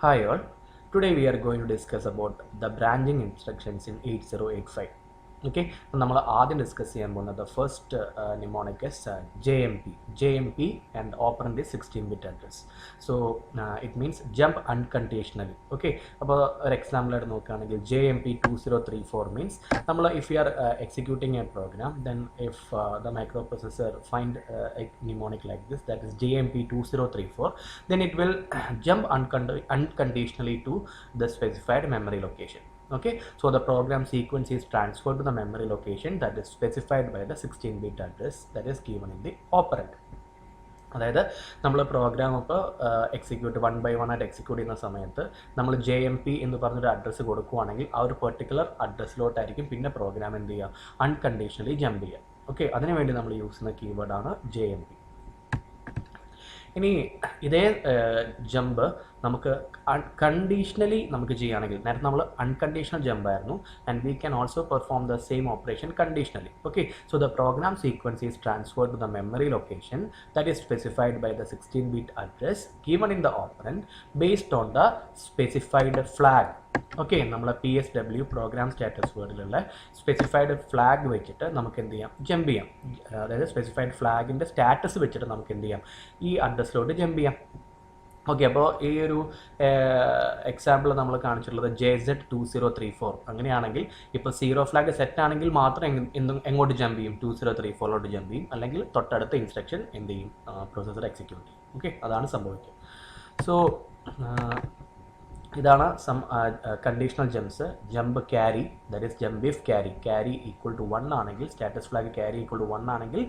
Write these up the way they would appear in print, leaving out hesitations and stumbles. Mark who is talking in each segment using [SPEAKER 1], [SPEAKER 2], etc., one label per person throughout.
[SPEAKER 1] Hi all, today we are going to discuss about the branching instructions in 8085. Okay, നമ്മൾ ആദ്യം discuss ചെയ്യാൻ പോകുന്നത് first mnemonic is JMP and operand is 16-bit address. So it means jump unconditionally. Okay, അപ്പോൾ ഒരു example ആയിട്ട് നോക്കുകയാണെങ്കിൽ JMP 2034 means നമ്മൾ if you are executing a program, then if the microprocessor find a mnemonic like this, that is JMP 2034, then it will jump unconditionally to the specified memory location. Okay, so the program sequence is transferred to the memory location that is specified by the 16-bit address that is given in the operand. അതായത് നമ്മൾ programme ഇപ്പോൾ execute 1 by 1 ആയിട്ട് execute ചെയ്യുന്ന സമയത്ത് നമ്മൾ JMP എന്ന് പറഞ്ഞൊരു address കൊടുക്കുകയാണെങ്കിൽ ആ ഒരു പെർട്ടിക്കുലർ അഡ്രസ്സിലോട്ടായിരിക്കും പിന്നെ പ്രോഗ്രാം എന്ത് ചെയ്യുക, അൺകണ്ടീഷണലി ജമ്പ് ചെയ്യുക. ഓക്കെ, അതിനുവേണ്ടി നമ്മൾ യൂസ് ചെയ്യുന്ന കീവേഡാണ് JMP. ഇനി ഇതേ ജമ്പ് നമുക്ക് കണ്ടീഷണലി നമുക്ക് ചെയ്യുകയാണെങ്കിൽ, നേരത്തെ നമ്മൾ അൺകണ്ടീഷണൽ ജമ്പ് ആയിരുന്നു, and we can also perform the same operation conditionally. Okay, so the program sequence is transferred to the memory location that is specified by the 16-bit address given in the operand based on the specified flag. Okay, നമ്മളെ PSW program status വേർഡിലുള്ള specified flag വെച്ചിട്ട് നമുക്ക് എന്ത് ചെയ്യാം, jump ചെയ്യാം. അതായത് specified ഫ്ലാഗിൻ്റെ status വെച്ചിട്ട് നമുക്ക് എന്ത് ചെയ്യാം, ഈ അഡ്രസ്സിലോട്ട് ജമ്പ് ചെയ്യാം. ഓക്കെ, അപ്പോൾ ഈ ഒരു എക്സാമ്പിൾ നമ്മൾ കാണിച്ചിട്ടുള്ളത് JZ2034. അങ്ങനെയാണെങ്കിൽ ഇപ്പോൾ 0 ഫ്ലാഗ് സെറ്റ് ആണെങ്കിൽ മാത്രം എങ്ങോട്ട് ജമ്പ് ചെയ്യും, 2034ലോട്ട് ജമ്പ് ചെയ്യും, അല്ലെങ്കിൽ തൊട്ടടുത്ത ഇൻസ്ട്രക്ഷൻ എന്ത് ചെയ്യും, പ്രോസസ്സർ എക്സിക്യൂട്ട് ചെയ്യും. ഓക്കെ, അതാണ് സംഭവിക്കുക. സോ ഇതാണ് conditional jumps. Jump carry, that is jump if carry equal to 1 ആണെങ്കിൽ, status flag carry equal to 1 ആണെങ്കിൽ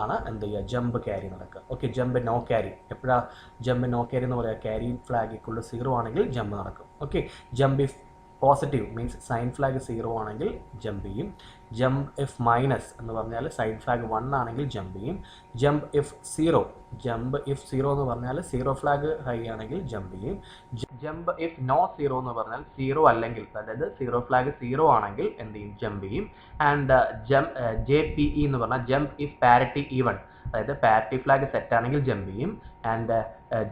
[SPEAKER 1] ആണ് എന്ത് ചെയ്യുക, ജമ്പ് ക്യാരി നടക്കുക. ഓക്കെ, ജമ്പ് നോ ക്യാരി, എപ്പോഴാണ് ജമ്പ് നോ ക്യാരി എന്ന് പറയുക, ക്യാരി ഫ്ലാഗ് ഈക്വൽ ടു 0 ആണെങ്കിൽ ജമ്പ് നടക്കും. Okay, jump if positive means sign flag 0 ആണെങ്കിൽ ജമ്പ് ചെയ്യും. ജമ്പ് ഇഫ് മൈനസ് എന്ന് പറഞ്ഞാൽ സൈൻ ഫ്ലാഗ് 1 ആണെങ്കിൽ ജമ്പ് ചെയ്യും. ജമ്പ് ഇഫ് 0 എന്ന് പറഞ്ഞാൽ 0 ഫ്ലാഗ് ഹൈ ആണെങ്കിൽ ജമ്പ് ചെയ്യും. ജമ്പ് ഇഫ് നോ 0 എന്ന് പറഞ്ഞാൽ 0 അല്ലെങ്കിൽ, അതായത് 0 ഫ്ലാഗ് 0 ആണെങ്കിൽ എന്ത് ചെയ്യും, ജമ്പ് ചെയ്യും. ആൻഡ് JPE എന്ന് പറഞ്ഞാൽ ജമ്പ് ഇഫ് പാരിറ്റി ഈവൺ, അതായത് പാരിറ്റി ഫ്ലാഗ് സെറ്റ് ആണെങ്കിൽ ജമ്പ് ചെയ്യും. And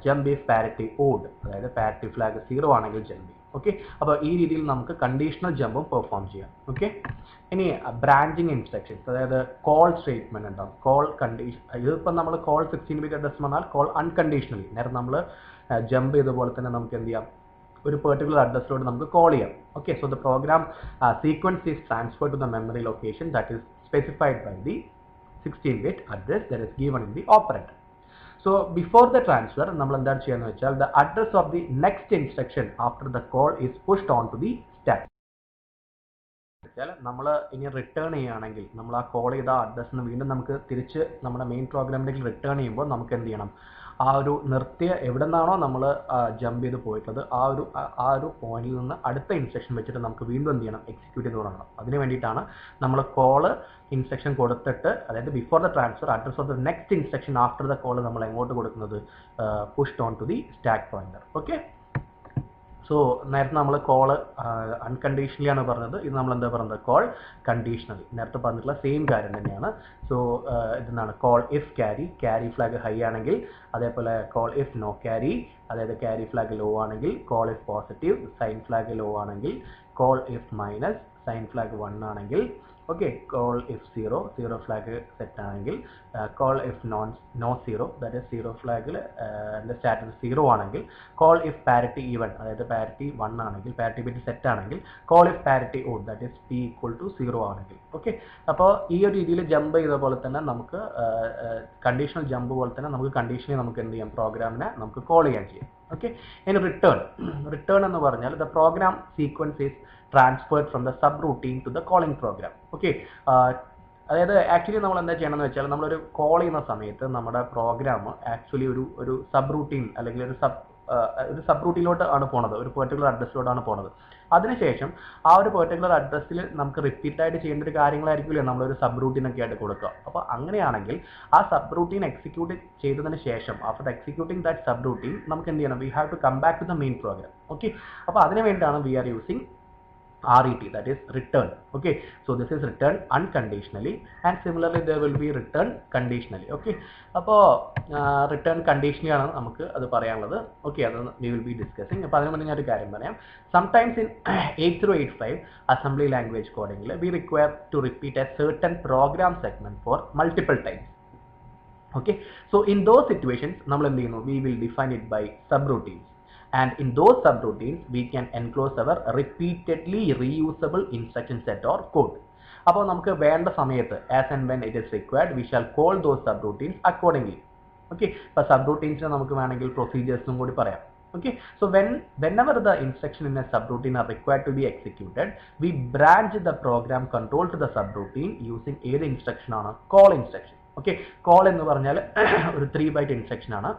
[SPEAKER 1] jump if parity odd, അതായത് പാരിറ്റി ഫ്ലാഗ് 0 ആണെങ്കിൽ ജമ്പ് ചെയ്യും. ഓക്കെ, അപ്പോൾ ഈ രീതിയിൽ നമുക്ക് കണ്ടീഷണൽ ജമ്പും പെർഫോം ചെയ്യാം. ഓക്കെ, ഇനി ബ്രാഞ്ചിങ് ഇൻസ്ട്രക്ഷൻസ്, അതായത് കോൾ സ്റ്റേറ്റ്മെന്റ് ഉണ്ടാവും. കോൾ കണ്ടീഷൻ, ഇതിപ്പോൾ നമ്മൾ കോൾ 16-bit അഡ്രസ് പറഞ്ഞാൽ കോൾ അൺകണ്ടീഷണലി, നേരെ നമ്മൾ ജമ്പ് ചെയ്തപോലെ തന്നെ നമുക്ക് എന്ത് ചെയ്യാം, ഒരു പെർട്ടിക്കുലർ അഡ്രസ്സിലോട്ട് നമുക്ക് കോൾ ചെയ്യാം. Okay, so the program sequence is transferred to the memory location that is specified by the 16-bit address that is given in the operand. So before the transfer, നമ്മൾ എന്താണ് ചെയ്യുന്നത് വെച്ചാൽ the address of the next instruction after the call is pushed on to the stack. നമ്മൾ ഇനി return ചെയ്യുകയാണെങ്കിൽ, നമ്മൾ ആ call ചെയ്ത അഡ്രസ്സിന് വീണ്ടും നമുക്ക് തിരിച്ച് നമ്മുടെ മെയിൻ പ്രോഗ്രാമിലേക്ക് റിട്ടേൺ ചെയ്യുമ്പോൾ നമുക്ക് എന്ത് ചെയ്യണം, ആ ഒരു നിർത്തിയ എവിടെ നിന്നാണോ നമ്മൾ ജമ്പ് ചെയ്ത് പോയിട്ടുള്ളത് ആ ഒരു പോയിന്റിൽ നിന്ന് അടുത്ത ഇൻസ്ട്രക്ഷൻ വെച്ചിട്ട് നമുക്ക് വീണ്ടും എന്ത് ചെയ്യണം, എക്സിക്യൂട്ട് ചെയ്ത് തുടങ്ങണം. അതിന് വേണ്ടിയിട്ടാണ് നമ്മൾ കോള് ഇൻസ്ട്രക്ഷൻ കൊടുത്തിട്ട്, അതായത് before the transfer address of the next instruction after the call നമ്മൾ എങ്ങോട്ട് കൊടുക്കുന്നത്, pushed on to the stack pointer. Okay, so നേരത്തെ നമ്മൾ കോള് അൺകണ്ടീഷണലി ആണ് പറഞ്ഞത്, ഇത് നമ്മൾ എന്താ പറയുന്നത്, കോൾ കണ്ടീഷണലി. നേരത്തെ പറഞ്ഞിട്ടുള്ള സെയിം കാര്യം തന്നെയാണ്. സോ ഇതെന്താണ്, call if carry flag high ആണെങ്കിൽ, അതേപോലെ കോൾ ഇഫ് നോ ക്യാരി, അതായത് ക്യാരി ഫ്ലാഗ് ലോ ആണെങ്കിൽ, call if positive sign flag low ആണെങ്കിൽ, call if minus sign flag 1 ആണെങ്കിൽ, okay, call if 0 flag set ആണെങ്കിൽ, call if no 0 that is 0 ഫ്ലാഗിൽ status 0 ആണെങ്കിൽ, call if parity even, അതായത് parity 1 ആണെങ്കിൽ, parity bit set ആണെങ്കിൽ, call if parity odd that is P equal to 0 ആണെങ്കിൽ. Okay, അപ്പോൾ ഈ ഒരു രീതിയിൽ ജമ്പ് ചെയ്ത പോലെ തന്നെ നമുക്ക് കണ്ടീഷണൽ ജമ്പ് പോലെ തന്നെ നമുക്ക് കണ്ടീഷണലി നമുക്ക് എന്ത് ചെയ്യാം, പ്രോഗ്രാമിനെ നമുക്ക് കോൾ ചെയ്യാൻ ചെയ്യാം. ഓക്കെ, ഇനി റിട്ടേൺ എന്ന് പറഞ്ഞാൽ the program sequence is transferred from the subroutine to the calling program. Okay, അതായത് ആക്ച്വലി നമ്മൾ എന്താ ചെയ്യണമെന്ന് വെച്ചാൽ, നമ്മളൊരു കോൾ ചെയ്യുന്ന സമയത്ത് നമ്മുടെ പ്രോഗ്രാം ആക്ച്വലി ഒരു സബ് റൂട്ടീൻ അല്ലെങ്കിൽ ഒരു സബ് റൂട്ടീനിലോട്ട് ആണ് പോണത്, ഒരു പെർട്ടിക്കുലർ അഡ്രസ്സിലോട്ടാണ് പോണത്. അതിനുശേഷം ആ ഒരു പെർട്ടിക്കുലർ അഡ്രസ്സിൽ നമുക്ക് റിപ്പീറ്റ് ആയിട്ട് ചെയ്യേണ്ട ഒരു കാര്യങ്ങളായിരിക്കില്ലേ നമ്മളൊരു സബ് റൂട്ടീൻ ഒക്കെ ആയിട്ട് കൊടുക്കുക. അപ്പോൾ അങ്ങനെയാണെങ്കിൽ ആ സബ് റൂട്ടീൻ എക്സിക്യൂട്ട് ചെയ്തതിന് ശേഷം after executing that subroutine നമുക്ക് എന്ത് ചെയ്യണം, we have to come back to the main program. Okay, അപ്പോൾ അതിന് വേണ്ടിയാണ് we are using RET, that is return. Okay, so this is return unconditionally, and similarly there will be return conditionally. Okay, അപ്പോൾ return conditionally ആണ് നമുക്ക് അത് പറയാനുള്ളത്. Okay, അത് we will be discussing. അപ്പോൾ അതിനു മുന്നേ ഞാൻ ഒരു കാര്യം പറയാം. Sometimes in 8085 assembly language coding we require to repeat a certain program segment for multiple times. Okay, so in those situations നമ്മൾ എന്ത് ചെയ്യുന്നു, we will define it by subroutines. And in those subroutines we can enclose our repeatedly reusable instruction set or code. അപ്പോൾ നമുക്ക് വേണ്ട സമയത്ത് as and when it is required we shall call those subroutines accordingly. Okay, അപ്പോൾ subroutines നമുക്ക് വേണമെങ്കിൽ procedures കൂടി പറയാം. Okay, so whenever the instruction in a subroutine are required to be executed, we branch the program control to the subroutine using ഏത് instruction ആണ്, call instruction. Okay, call എന്ന് പറഞ്ഞാൽ ഒരു 3 byte instruction ആണ്.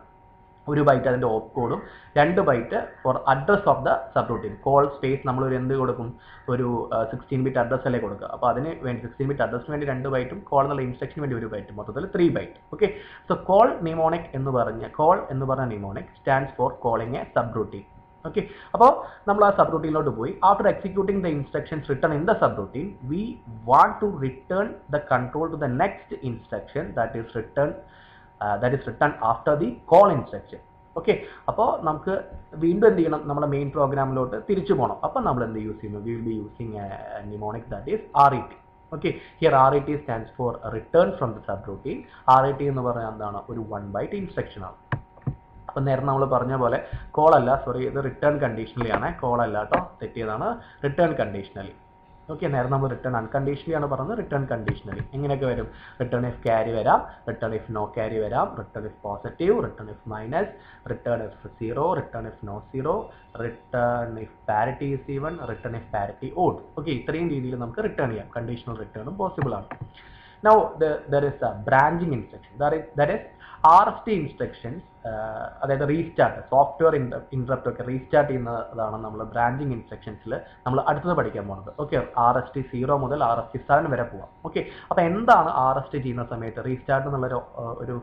[SPEAKER 1] ഒരു ബൈറ്റ് അതിൻ്റെ ഓപ്പ് കോഡും 2 byte for address of the subroutine. Call space നമ്മൾ ഒരു എന്ത് കൊടുക്കും, ഒരു 16 ബിറ്റ് അഡ്രസ് അല്ലേ കൊടുക്കുക. അപ്പോൾ അതിന് വേണ്ടി 16 ബിറ്റ് അഡ്രസ്സിന് വേണ്ടി 2 ബൈറ്റും കോൾ എന്നുള്ള ഇൻസ്ട്രക്ഷന് വേണ്ടി 1 ബൈറ്റും, മൊത്തത്തിൽ 3 byte. Okay, so call mnemonic എന്ന് പറഞ്ഞ mnemonic stands for calling a subroutine. Okay, അപ്പോൾ നമ്മൾ ആ സബ് റൂട്ടീനിലോട്ട് പോയി. After executing the instructions return in the subroutine we want to return the control to the next instruction that is return after the call instruction. Okay, അപ്പോൾ നമുക്ക് വീണ്ടും എന്ത് ചെയ്യണം, നമ്മുടെ മെയിൻ പ്രോഗ്രാമിലോട്ട് തിരിച്ചു പോകണം. അപ്പോൾ നമ്മൾ എന്ത് യൂസ് ചെയ്യുന്നു, we will be using pneumonic that is RET. Okay, here RET stands for return from the sub routine. RET എന്ന് പറഞ്ഞാൽ എന്താണ്, ഒരു 1 ബൈറ്റ് ഇൻസ്ട്രക്ഷൻ ആണ്. അപ്പം നേരത്തെ നമ്മൾ പറഞ്ഞ പോലെ കോൾ അല്ല, സോറി, ഇത് റിട്ടേൺ കണ്ടീഷണലി ആണ്, കോൾ അല്ല കേട്ടോ, തെറ്റിയതാണ്, റിട്ടേൺ കണ്ടീഷണലി. ഓക്കെ, നേരെ നമ്മൾ റിട്ടേൺ അൺകണ്ടീഷണലി ആണ് പറഞ്ഞത്, റിട്ടേൺ കണ്ടീഷണലി എങ്ങനെയൊക്കെ വരും, റിട്ടേൺ ഇഫ് ക്യാരി വരാം, റിട്ടേൺ ഇഫ് നോ ക്യാരി വരാം, return if positive, return if minus, return if 0, return if no 0, return if parity is even, return if parity odd. Okay, ഇത്രയും രീതിയിൽ നമുക്ക് return ചെയ്യാം, conditional റിട്ടേണും possible ആണ്. Now there is a branching instruction, that is RST instructions, അതായത് restart, software interrupt ഒക്കെ restart ചെയ്യുന്നതാണ് നമ്മൾ ബ്രാഞ്ചിങ് ഇൻസ്ട്രക്ഷൻസിൽ നമ്മൾ അടുത്തത് പഠിക്കാൻ പോകുന്നത്. ഓക്കെ, RST 0 മുതൽ RST 7 വരെ പോവാം. ഓക്കെ, അപ്പോൾ എന്താണ് RST ചെയ്യുന്ന സമയത്ത്, റീസ്റ്റാർട്ട് എന്നുള്ള ഒരു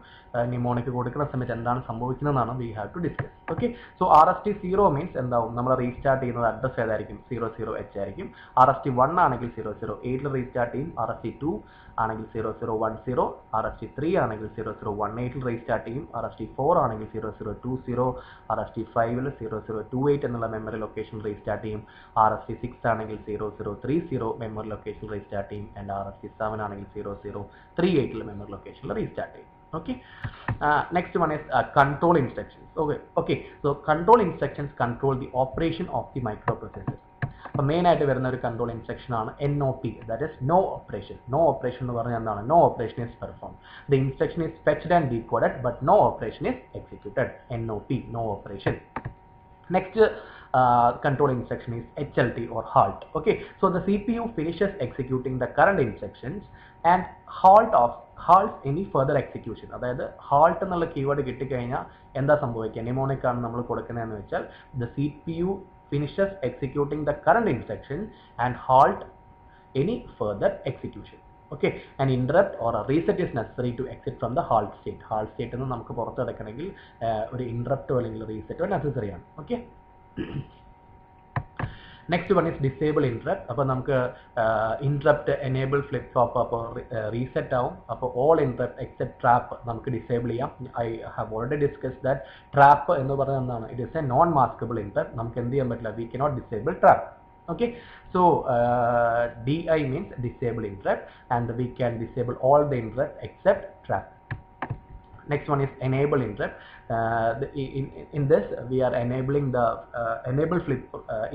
[SPEAKER 1] നിമോണിക്ക് കൊടുക്കുന്ന സമയത്ത് എന്താണ് സംഭവിക്കുന്നതെന്നാണ് we have to discuss. Okay, so RST 0 means എന്താവും, നമ്മൾ റീസ്റ്റാർട്ട് ചെയ്യുന്നത് അഡ്രസ് ഏതായിരിക്കും, 00H ആയിരിക്കും. RST 1 ആണെങ്കിൽ 008 റീസ്റ്റാർട്ട് ചെയ്യും, RST 2 ആണെങ്കിൽ 0010, RST 3 ആണെങ്കിൽ 0018 റീസ്റ്റാർട്ട് ചെയ്യും, RST 4 ആണെങ്കിൽ 0020, RST 5 0028 എന്നുള്ള മെമ്മറി ലൊക്കേഷൻ റീസ്റ്റാർട്ട് ചെയ്യും, RST 6 ആണെങ്കിൽ 0030 മെമ്മറി ലൊക്കേഷൻ റീസ്റ്റാർട്ട് ചെയ്യും, ആൻഡ് RST 7 ആണെങ്കിൽ 0038 മെമ്മറി ലൊക്കേഷനിൽ റീസ്റ്റാർട്ട് ചെയ്യും. Okay, next one is control instructions. Okay, so control instructions control the operation of the microprocessor. അപ്പോൾ മെയിൻ ആയിട്ട് വരുന്ന ഒരു കൺട്രോൾ ഇൻസ്ട്രക്ഷൻ ആണ് NOP, that is no operation. No operation എന്ന് പറഞ്ഞാൽ എന്താണ്, no operation is perform, the instruction is fetched and decoded but no operation is executed. NOP, no operation. Next control instruction is HLT or halt. Okay, so the CPU finishes executing the current instructions and halts any further execution. അതായത് halt എന്നുള്ള keyword കിട്ടിക്കഴിഞ്ഞാൽ എന്താ സംഭവിക്കുക, pneumonic ആണ് നമ്മൾ കൊടുക്കുന്നതെന്ന് വെച്ചാൽ the CPU finishes executing the current instruction and halt any further execution. Okay, an interrupt or a reset is necessary to exit from the halt state. Halt state എന്ന് നമുക്ക് പുറത്ത് കിടക്കണമെങ്കിൽ ഒരു interrupt അല്ലെങ്കിൽ reset necessary ആണ്. Okay, next one is disable interrupt. അപ്പോൾ നമുക്ക് interrupt enable flip flop അപ്പോൾ reset ആവും. അപ്പോൾ ഓൾ ഇൻട്രപ്റ്റ് എക്സെപ്റ്റ് ട്രാപ്പ് നമുക്ക് ഡിസേബിൾ ചെയ്യാം. I have already discuss that trap എന്ന് പറയുന്നത് എന്താണ്, it is A non maskable interrupt. നമുക്ക് എന്ത് ചെയ്യാൻ പറ്റില്ല, we cannot disable trap. Okay, so DI means disable interrupt, and we can disable all the interrupt except trap. Next one is enable interrupt. In this we are enabling the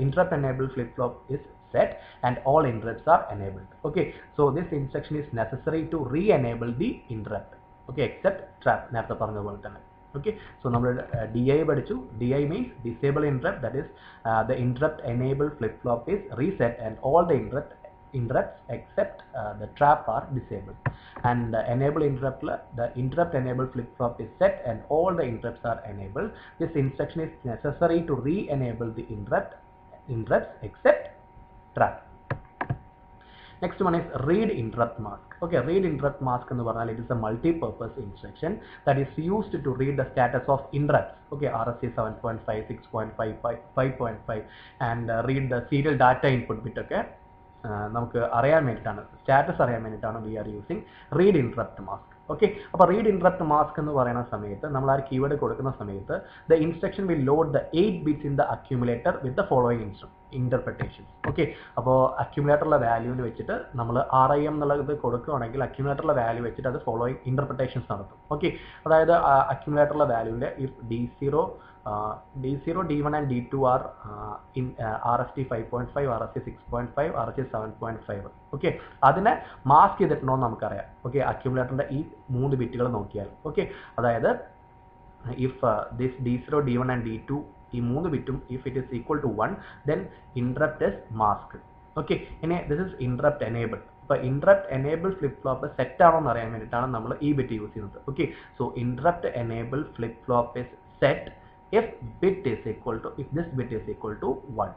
[SPEAKER 1] interrupt enable flip flop is set and all interrupts are enabled. Okay, so this instruction is necessary to re-enable the interrupt. Okay, except trap. നേരത്തെ പറഞ്ഞ പോലെ തന്നെ. Okay, so നമ്മൾ DI പഠിച്ചു. DI means disable interrupt, that is the interrupt enable flip flop is reset and all the interrupts except the trap are disabled. And enable interrupt, the interrupt enable flip flop is set and all the interrupts are enabled. This instruction is necessary to re-enable the interrupts except trap. Next one is read interrupt mask. Okay, read interrupt mask എന്ന് പറഞ്ഞാൽ it is a multi-purpose instruction that is used to read the status of interrupts. Okay, RSA 7.5, 6.5, 5.5 and read the serial data input bit. Okay, നമുക്ക് അറിയാൻ വേണ്ടിയിട്ടാണ്, status അറിയാൻ വേണ്ടിയിട്ടാണ് we are using read interrupt mask. Okay, അപ്പോൾ read interrupt mask എന്ന് പറയുന്ന സമയത്ത് നമ്മൾ ആ കീവേഡ് കൊടുക്കുന്ന സമയത്ത് the instruction will load the 8 bits in the accumulator with the following interpretations. Okay, അപ്പോൾ അക്യുമുലേറ്ററിലെ വാല്യൂവിന് വെച്ചിട്ട് നമ്മൾ RIM എന്നുള്ളത് കൊടുക്കുകയാണെങ്കിൽ അക്യുമുലേറ്ററിലെ വാല്യൂ വെച്ചിട്ട് അത് ഫോളോയിങ് ഇന്റർപ്രിട്ടേഷൻസ് നടത്തും. ഓക്കെ, അതായത് അക്യുമുലേറ്ററിലെ വാല്യൂവിൻ്റെ if D0, D1 and D2 are in RST 5.5, RST 6.5, RST 7.5. Okay, അതിനെ മാസ്ക് ചെയ്തിട്ടുണ്ടോ എന്ന് നമുക്കറിയാം. ഓക്കെ, അക്യുമുലേറ്ററിന്റെ ഈ 3 ബിറ്റുകൾ നോക്കിയാൽ. ഓക്കെ, അതായത് if this D0, D1 and D2 ഈ 3 ബിറ്റും if it is equal to 1 then interrupt is mask. Okay, ഇനി ദിസ് ഇസ് ഇൻട്രപ്റ്റ് എനേബിൾ. ഇപ്പോൾ interrupt enable flip flop set ആണോ എന്ന് അറിയാൻ വേണ്ടിയിട്ടാണ് നമ്മൾ ഈ ബിറ്റ് യൂസ് ചെയ്യുന്നത്. Okay, so interrupt enable flip flop is set if this bit is equal to 1.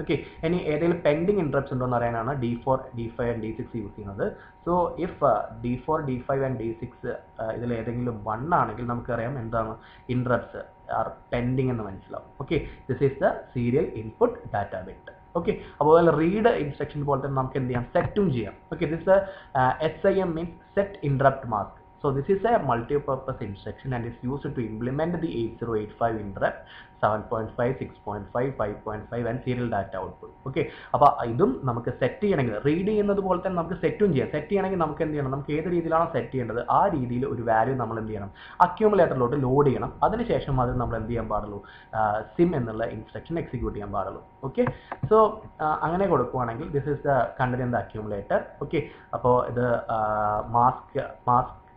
[SPEAKER 1] Okay, ഇനി ഏതെങ്കിലും പെൻഡിങ് ഇൻട്രപ്റ്റ്സ് ഉണ്ടോ എന്ന് അറിയാനാണ് D4, D5 and D6 use ചെയ്യുന്നത്. So if D4, D5 and D6 ഇതിൽ ഏതെങ്കിലും 1 ആണെങ്കിൽ നമുക്കറിയാം എന്താണ് ഇൻട്രപ്റ്റ്സ് ആർ പെൻഡിങ് എന്ന് മനസ്സിലാവും. Okay, this is the serial input data bit. Okay, അപ്പോൾ റീഡ് ഇൻസ്ട്രക്ഷൻ പോലെ തന്നെ നമുക്ക് എന്ത് ചെയ്യാം, സെറ്റും ചെയ്യാം. Okay, this SIM means set interrupt mask. So this is a multi-purpose instruction and is used to implement the 8085 interrupt 7.5, 6.5, 5.5 and serial data output. Okay, അപ്പോൾ ഇതും നമുക്ക് സെറ്റ് ചെയ്യണമെങ്കിൽ റീഡ് ചെയ്യുന്നത് പോലെ തന്നെ നമുക്ക് സെറ്റും ചെയ്യാം. സെറ്റ് ചെയ്യണമെങ്കിൽ നമുക്ക് എന്ത് ചെയ്യണം, നമുക്ക് ഏത് രീതിയിലാണ് സെറ്റ് ചെയ്യേണ്ടത് ആ രീതിയിൽ ഒരു വാല്യൂ നമ്മൾ എന്ത് ചെയ്യണം, അക്യൂമുലേറ്ററിലോട്ട് ലോഡ് ചെയ്യണം. അതിനുശേഷം അത് നമ്മൾ എന്ത് ചെയ്യാൻ പാടുള്ളൂ, സിം എന്നുള്ള ഇൻസ്ട്രക്ഷൻ എക്സിക്യൂട്ട് ചെയ്യാൻ പാടുള്ളൂ. ഓക്കെ, സോ അങ്ങനെ കൊടുക്കുകയാണെങ്കിൽ this is the content in the accumulator. Okay, അപ്പോൾ ഇത് മാസ്ക്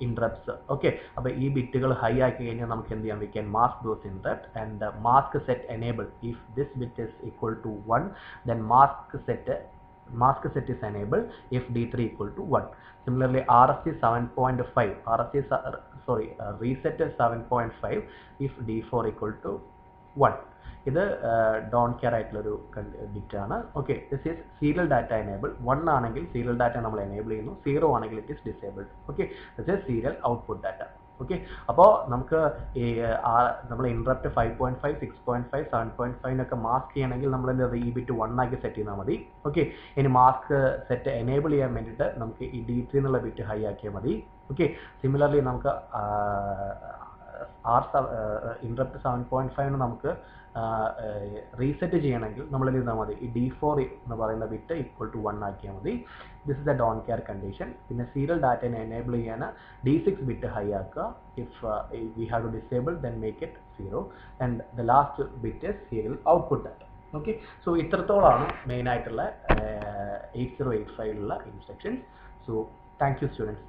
[SPEAKER 1] interrupts. Okay, അപ്പോൾ ഈ ബിറ്റുകൾ ഹൈ ആക്കി കഴിഞ്ഞാൽ നമുക്ക് എന്ത് ചെയ്യാം, we can mask those interrupt and mask set enable. If this bit is equal to 1 then mask set is enabled if D3 equal to 1. Similarly RST 7.5 reset is 7.5 if D4 equal to 1. ഇത് don't care ആയിട്ടുള്ളൊരു bit ആണ്. Okay, this is serial data enable. 1 ആണെങ്കിൽ serial data നമ്മൾ enable ചെയ്യുന്നു, 0 ആണെങ്കിൽ it is disabled. Okay, this is serial output data. Okay, അപ്പോൾ നമുക്ക് ഈ നമ്മൾ ഇൻട്രപ്റ്റ് 5.5, 6.5, 7.5 മാസ്ക് ചെയ്യണമെങ്കിൽ നമ്മൾ എന്താ ഈ ബിറ്റ് 1 ആക്കി സെറ്റ് ചെയ്താൽ മതി. ഓക്കെ, ഇനി മാസ്ക് സെറ്റ് എനേബിൾ ചെയ്യാൻ വേണ്ടിയിട്ട് നമുക്ക് ഈ D3 എന്നുള്ള ബിറ്റ് ഹൈ ആക്കിയാൽ മതി. ഓക്കെ, സിമിലർലി നമുക്ക് ഇൻട്രപ്റ്റ് 7.5 നമുക്ക് റീസെറ്റ് ചെയ്യണമെങ്കിൽ നമ്മൾ എന്ത് ചെയ്താൽ മതി, ഈ D4 എന്ന് പറയുന്ന ബിറ്റ് ഈക്വൽ ടു 1 ആക്കിയാൽ മതി. This is the don't care condition. പിന്നെ സീരിയൽ ഡാറ്റനെ എനേബിൾ ചെയ്യാൻ D6 ബിറ്റ് ഹൈ ആക്കുക. If we have to disable then make it 0 and the last bit is serial output data. Okay, so ഇത്രത്തോളമാണ് main ആയിട്ടുള്ള 8085 instructions. So thank you students.